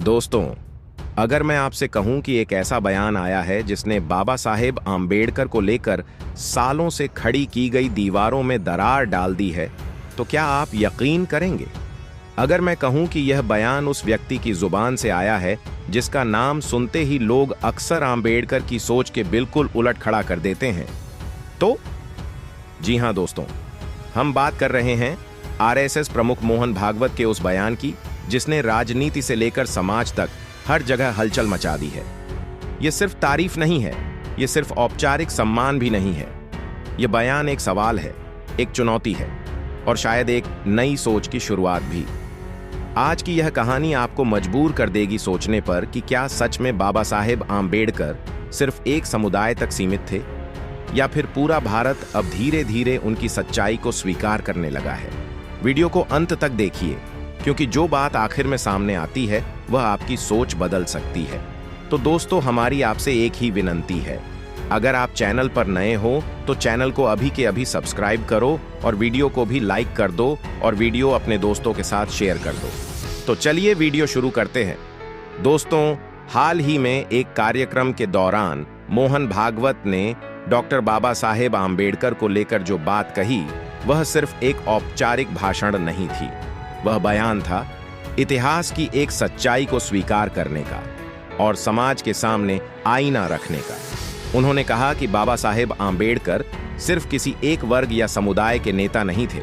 दोस्तों, अगर मैं आपसे कहूं कि एक ऐसा बयान आया है जिसने बाबा साहेब आम्बेडकर को लेकर सालों से खड़ी की गई दीवारों में दरार डाल दी है, तो क्या आप यकीन करेंगे? अगर मैं कहूं कि यह बयान उस व्यक्ति की जुबान से आया है जिसका नाम सुनते ही लोग अक्सर आम्बेडकर की सोच के बिल्कुल उलट खड़ा कर देते हैं, तो जी हां दोस्तों, हम बात कर रहे हैं आरएसएस प्रमुख मोहन भागवत के उस बयान की जिसने राजनीति से लेकर समाज तक हर जगह हलचल मचा दी है। यह सिर्फ तारीफ नहीं है, यह सिर्फ औपचारिक सम्मान भी नहीं है। यह बयान एक सवाल है, एक चुनौती है और शायद एक नई सोच की शुरुआत भी। आज की यह कहानी आपको मजबूर कर देगी सोचने पर कि क्या सच में बाबा साहेब आम्बेडकर सिर्फ एक समुदाय तक सीमित थे, या फिर पूरा भारत अब धीरे धीरे उनकी सच्चाई को स्वीकार करने लगा है। वीडियो को अंत तक देखिए, क्योंकि जो बात आखिर में सामने आती है वह आपकी सोच बदल सकती है। तो दोस्तों, हमारी आपसे एक ही विनंती है, अगर आप चैनल पर नए हो तो चैनल को अभी के अभी सब्सक्राइब करो और वीडियो को भी लाइक कर दो और वीडियो अपने दोस्तों के साथ शेयर कर दो। तो चलिए वीडियो शुरू करते हैं। दोस्तों, हाल ही में एक कार्यक्रम के दौरान मोहन भागवत ने डॉक्टर बाबा साहेब आम्बेडकर को लेकर जो बात कही वह सिर्फ एक औपचारिक भाषण नहीं थी, वह बयान था इतिहास की एक सच्चाई को स्वीकार करने का और समाज के सामने आईना रखने का। उन्होंने कहा कि बाबा साहेब आम्बेडकर सिर्फ किसी एक वर्ग या समुदाय के नेता नहीं थे,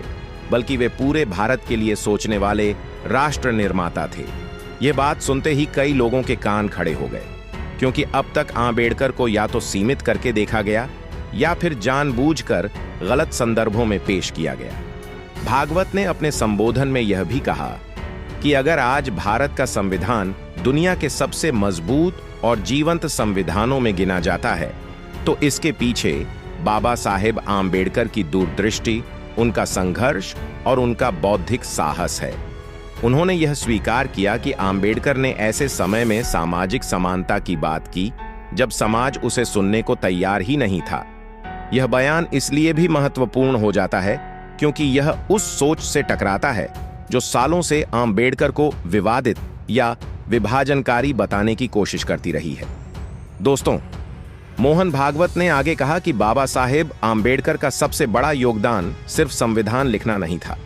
बल्कि वे पूरे भारत के लिए सोचने वाले राष्ट्र निर्माता थे। ये बात सुनते ही कई लोगों के कान खड़े हो गए, क्योंकि अब तक आम्बेडकर को या तो सीमित करके देखा गया या फिर जानबूझकर गलत संदर्भों में पेश किया गया। भागवत ने अपने संबोधन में यह भी कहा कि अगर आज भारत का संविधान दुनिया के सबसे मजबूत और जीवंत संविधानों में गिना जाता है, तो इसके पीछे बाबा साहेब आम्बेडकर की दूरदृष्टि, उनका संघर्ष और उनका बौद्धिक साहस है। उन्होंने यह स्वीकार किया कि आम्बेडकर ने ऐसे समय में सामाजिक समानता की बात की जब समाज उसे सुनने को तैयार ही नहीं था। यह बयान इसलिए भी महत्वपूर्ण हो जाता है क्योंकि यह उस सोच से टकराता है जो सालों से आम्बेडकर को विवादित या विभाजनकारी बताने की कोशिश करती रही है। दोस्तों, मोहन भागवत ने आगे कहा कि बाबा साहेब आम्बेडकर का सबसे बड़ा योगदान सिर्फ संविधान लिखना नहीं था,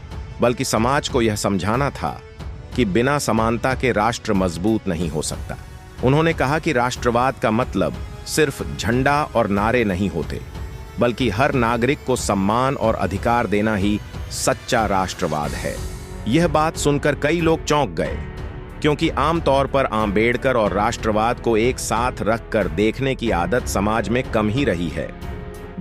बल्कि समाज को यह समझाना था कि बिना समानता के राष्ट्र मजबूत नहीं हो सकता। उन्होंने कहा कि राष्ट्रवाद का मतलब सिर्फ झंडा और नारे नहीं होते, बल्कि हर नागरिक को सम्मान और अधिकार देना ही सच्चा राष्ट्रवाद है। यह बात सुनकर कई लोग चौंक गए, क्योंकि आमतौर पर आम्बेडकर और राष्ट्रवाद को एक साथ रखकर देखने की आदत समाज में कम ही रही है।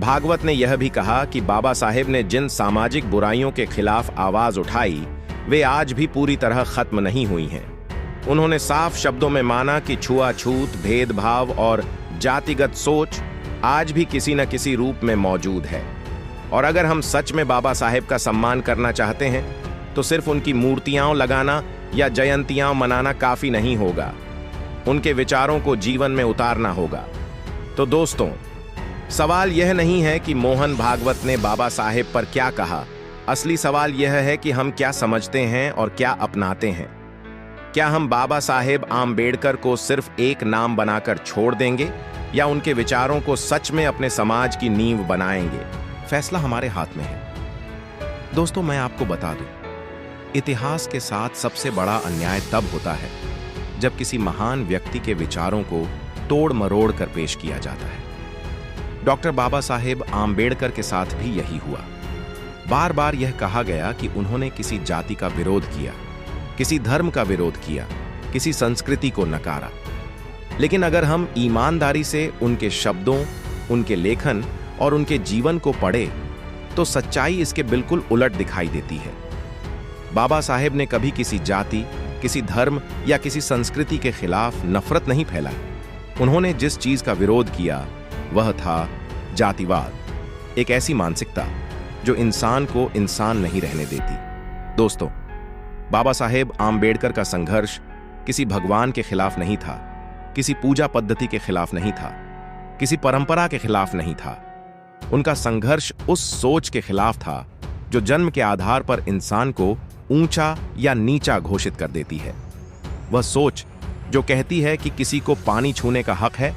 भागवत ने यह भी कहा कि बाबा साहेब ने जिन सामाजिक बुराइयों के खिलाफ आवाज उठाई, वे आज भी पूरी तरह खत्म नहीं हुई हैं। उन्होंने साफ शब्दों में माना कि छुआछूत, भेदभाव और जातिगत सोच आज भी किसी न किसी रूप में मौजूद है। और अगर हम सच में बाबा साहेब का सम्मान करना चाहते हैं, तो सिर्फ उनकी मूर्तियां लगाना या जयंतियां मनाना काफी नहीं होगा, उनके विचारों को जीवन में उतारना होगा। तो दोस्तों, सवाल यह नहीं है कि मोहन भागवत ने बाबा साहेब पर क्या कहा, असली सवाल यह है कि हम क्या समझते हैं और क्या अपनाते हैं। क्या हम बाबा साहेब आम्बेडकर को सिर्फ एक नाम बनाकर छोड़ देंगे या उनके विचारों को सच में अपने समाज की नींव बनाएंगे? फैसला हमारे हाथ में है। दोस्तों, मैं आपको बता दूं, इतिहास के साथ सबसे बड़ा अन्याय तब होता है जब किसी महान व्यक्ति के विचारों को तोड़ मरोड़ कर पेश किया जाता है। डॉक्टर बाबा साहेब आम्बेडकर के साथ भी यही हुआ। बार बार यह कहा गया कि उन्होंने किसी जाति का विरोध किया, किसी धर्म का विरोध किया, किसी संस्कृति को नकारा। लेकिन अगर हम ईमानदारी से उनके शब्दों, उनके लेखन और उनके जीवन को पढ़े, तो सच्चाई इसके बिल्कुल उलट दिखाई देती है। बाबा साहेब ने कभी किसी जाति, किसी धर्म या किसी संस्कृति के खिलाफ नफरत नहीं फैलाई। उन्होंने जिस चीज का विरोध किया वह था जातिवाद, एक ऐसी मानसिकता जो इंसान को इंसान नहीं रहने देती। दोस्तों, बाबा साहेब आम्बेडकर का संघर्ष किसी भगवान के खिलाफ नहीं था, किसी पूजा पद्धति के खिलाफ नहीं था, किसी परंपरा के खिलाफ नहीं था। उनका संघर्ष उस सोच के खिलाफ था जो जन्म के आधार पर इंसान को ऊंचा या नीचा घोषित कर देती है। वह सोच जो कहती है कि किसी को पानी छूने का हक है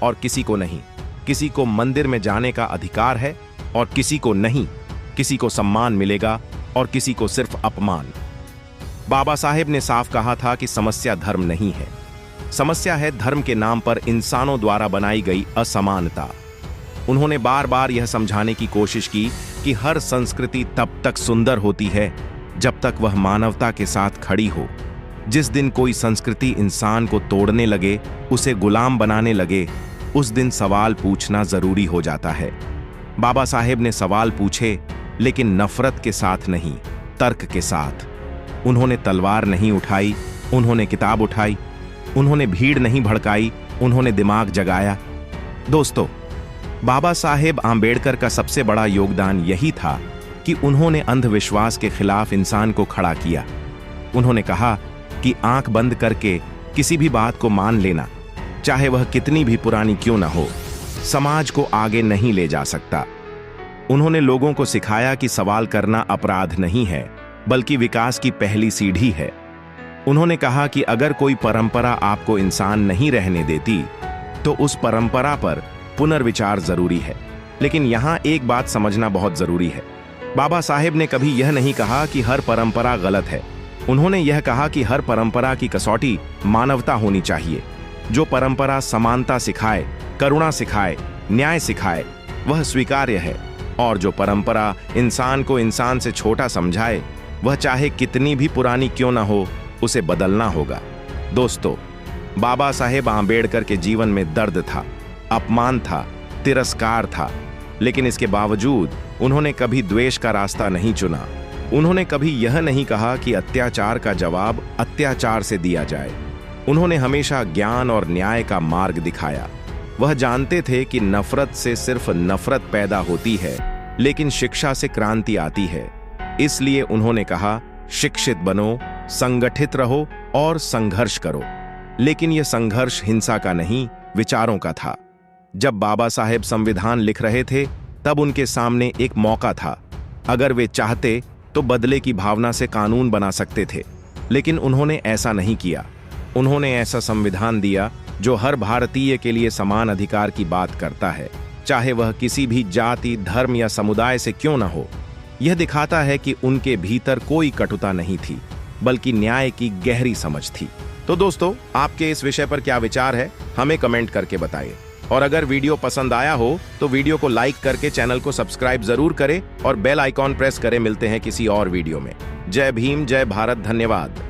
और किसी को नहीं, किसी को मंदिर में जाने का अधिकार है और किसी को नहीं, किसी को सम्मान मिलेगा और किसी को सिर्फ अपमान। बाबा साहेब ने साफ कहा था कि समस्या धर्म नहीं है, समस्या है धर्म के नाम पर इंसानों द्वारा बनाई गई असमानता। उन्होंने बार बार यह समझाने की कोशिश की कि हर संस्कृति तब तक सुंदर होती है जब तक वह मानवता के साथ खड़ी हो। जिस दिन कोई संस्कृति इंसान को तोड़ने लगे, उसे गुलाम बनाने लगे, उस दिन सवाल पूछना जरूरी हो जाता है। बाबा साहेब ने सवाल पूछे, लेकिन नफरत के साथ नहीं, तर्क के साथ। उन्होंने तलवार नहीं उठाई, उन्होंने किताब उठाई। उन्होंने भीड़ नहीं भड़काई, उन्होंने दिमाग जगाया। दोस्तों, बाबा साहेब आंबेडकर का सबसे बड़ा योगदान यही था कि उन्होंने अंधविश्वास के खिलाफ इंसान को खड़ा किया। उन्होंने कहा कि आंख बंद करके किसी भी बात को मान लेना, चाहे वह कितनी भी पुरानी क्यों न हो, समाज को आगे नहीं ले जा सकता। उन्होंने लोगों को सिखाया कि सवाल करना अपराध नहीं है, बल्कि विकास की पहली सीढ़ी है। उन्होंने कहा कि अगर कोई परंपरा आपको इंसान नहीं रहने देती, तो उस परंपरा पर पुनर्विचार जरूरी है। लेकिन यहां एक बात समझना बहुत जरूरी है। बाबा साहेब ने कभी यह नहीं कहा कि हर परंपरा गलत है। उन्होंने यह कहा कि हर परंपरा की कसौटी मानवता होनी चाहिए। जो परंपरा समानता सिखाए, करुणा सिखाए, न्याय सिखाए, वह स्वीकार्य है। और जो परंपरा इंसान को इंसान से छोटा समझाए, वह चाहे कितनी भी पुरानी क्यों ना हो, उसे बदलना होगा। दोस्तों, बाबा साहेब आंबेडकर के जीवन में दर्द था, अपमान था, तिरस्कार था, लेकिन इसके बावजूद उन्होंने कभी द्वेष का रास्ता नहीं चुना। उन्होंने कभी यह नहीं कहा कि अत्याचार का जवाब अत्याचार से दिया जाए। उन्होंने हमेशा ज्ञान और न्याय का मार्ग दिखाया। वह जानते थे कि नफरत से सिर्फ नफरत पैदा होती है, लेकिन शिक्षा से क्रांति आती है। इसलिए उन्होंने कहा, शिक्षित बनो, संगठित रहो और संघर्ष करो। लेकिन यह संघर्ष हिंसा का नहीं, विचारों का था। जब बाबा साहेब संविधान लिख रहे थे, तब उनके सामने एक मौका था। अगर वे चाहते तो बदले की भावना से कानून बना सकते थे, लेकिन उन्होंने ऐसा नहीं किया। उन्होंने ऐसा संविधान दिया जो हर भारतीय के लिए समान अधिकार की बात करता है, चाहे वह किसी भी जाति, धर्म या समुदाय से क्यों न हो। यह दिखाता है कि उनके भीतर कोई कटुता नहीं थी, बल्कि न्याय की गहरी समझ थी। तो दोस्तों, आपके इस विषय पर क्या विचार है, हमें कमेंट करके बताइए। और अगर वीडियो पसंद आया हो तो वीडियो को लाइक करके चैनल को सब्सक्राइब जरूर करें और बेल आइकॉन प्रेस करें। मिलते हैं किसी और वीडियो में। जय भीम, जय भारत, धन्यवाद।